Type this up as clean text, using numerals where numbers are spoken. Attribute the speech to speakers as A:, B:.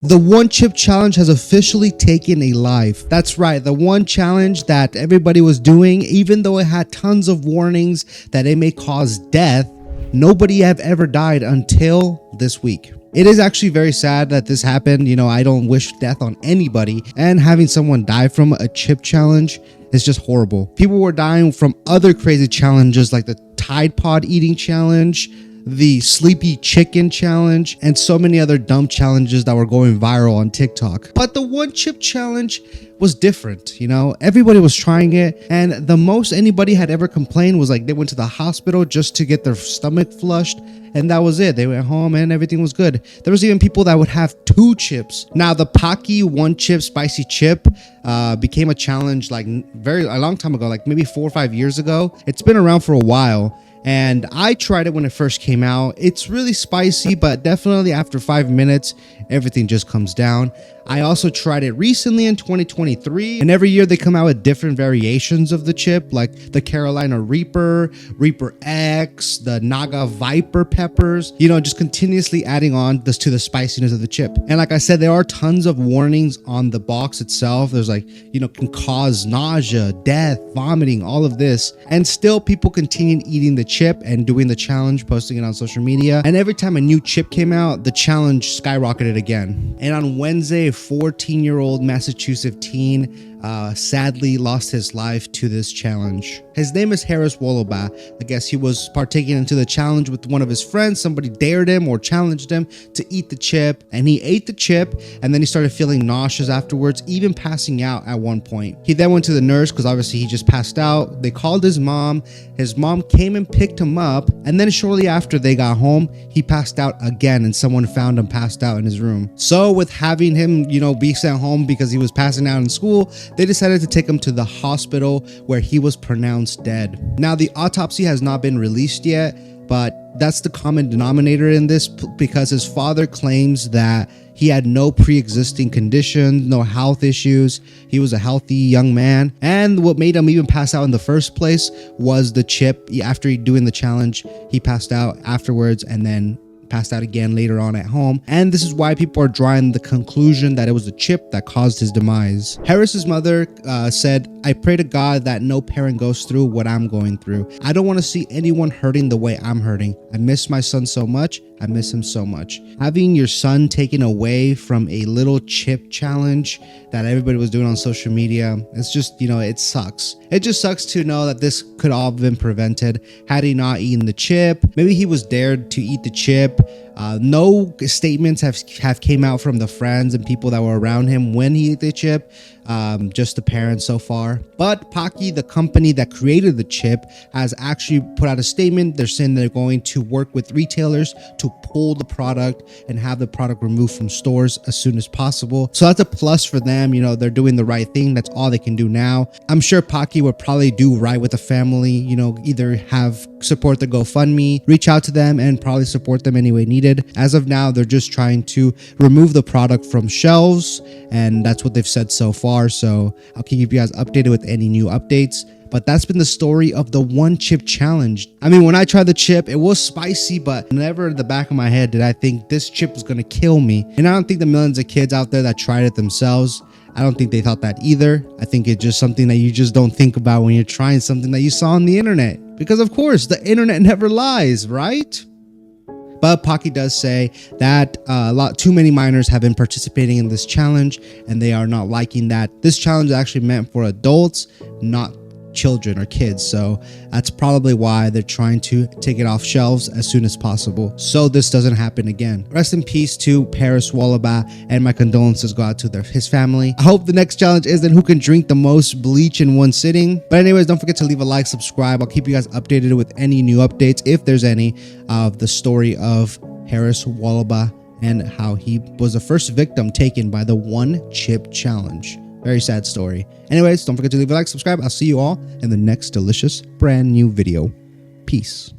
A: The one chip challenge has officially taken a life. That's right, the one challenge that everybody was doing, even though it had tons of warnings that it may cause death, nobody have ever died until this week. It is actually very sad that this happened. You know, I don't wish death on anybody, and having someone die from a chip challenge is just horrible. People were dying from other crazy challenges like the Tide Pod eating challenge, the sleepy chicken challenge, and so many other dumb challenges that were going viral on TikTok. But the one chip challenge was different. You know, everybody was trying it, and the most anybody had ever complained was like they went to the hospital just to get their stomach flushed, and that was it. They went home and everything was good. There was even people that would have 2 chips. Now the Pocky one chip spicy chip became a challenge like a long time ago, like maybe 4 or 5 years ago. It's been around for a while, and I tried it when it first came out. It's really spicy, but definitely after 5 minutes, everything just comes down. I also tried it recently in 2023, and every year they come out with different variations of the chip, like the Carolina Reaper, Reaper X, the Naga Viper peppers, you know, just continuously adding on this to the spiciness of the chip. And like I said, there are tons of warnings on the box itself. There's like, you know, can cause nausea, death, vomiting, all of this. And still people continued eating the chip and doing the challenge, posting it on social media. And every time a new chip came out, the challenge skyrocketed again. And on Wednesday, a 14-year-old Massachusetts teen sadly lost his life to this challenge. His name is Harris Wallaba. I guess he was partaking into the challenge with one of his friends. Somebody dared him or challenged him to eat the chip, and he ate the chip, and then he started feeling nauseous afterwards, even passing out at one point. He then went to the nurse because obviously he just passed out. They called his mom. His mom came and picked him up, and then shortly after they got home, he passed out again, and someone found him passed out in his room. So with having him, you know, be sent home because he was passing out in school, they decided to take him to the hospital where he was pronounced dead. Now, the autopsy has not been released yet, but that's the common denominator in this because his father claims that he had no pre-existing conditions, no health issues. He was a healthy young man. And what made him even pass out in the first place was the chip. After doing the challenge, he passed out afterwards and then passed out again later on at home. And this is why people are drawing the conclusion that it was the chip that caused his demise. Harris's mother said, "I pray to God that no parent goes through what I'm going through. I don't want to see anyone hurting the way I'm hurting. I miss my son so much. I miss him so much." Having your son taken away from a little chip challenge that everybody was doing on social media, it's just, you know, it sucks. It just sucks to know that this could all have been prevented had he not eaten the chip. Maybe he was dared to eat the chip. No statements have came out from the friends and people that were around him when he ate the chip. Just the parents so far. But Pocky, the company that created the chip, has actually put out a statement. They're saying they're going to work with retailers to pull the product and have the product removed from stores as soon as possible. So that's a plus for them. You know, they're doing the right thing. That's all they can do now. I'm sure Pocky would probably do right with the family, you know, either have support the GoFundMe, reach out to them, and probably support them any way needed. As of now, they're just trying to remove the product from shelves, and that's what they've said so far. So I'll keep you guys updated with any new updates. But that's been the story of the one chip challenge. I mean, when I tried the chip, it was spicy, but never in the back of my head did I think this chip was gonna kill me. And I don't think the millions of kids out there that tried it themselves, I don't think they thought that either. I think it's just something that you just don't think about when you're trying something that you saw on the internet. Because of course, the internet never lies, right? But Pocky does say that too many minors have been participating in this challenge, and they are not liking that. This challenge is actually meant for adults, not children or kids. So that's probably why they're trying to take it off shelves as soon as possible, so this doesn't happen again. Rest in peace to Harris Wallaba, and my condolences go out to his family. I hope the next challenge isn't who can drink the most bleach in one sitting. But anyways, don't forget to leave a like, subscribe. I'll keep you guys updated with any new updates, if there's any, of the story of Harris Wallaba and how he was the first victim taken by the one chip challenge. Very sad story. Anyways, don't forget to leave a like, subscribe. I'll see you all in the next delicious brand new video. Peace.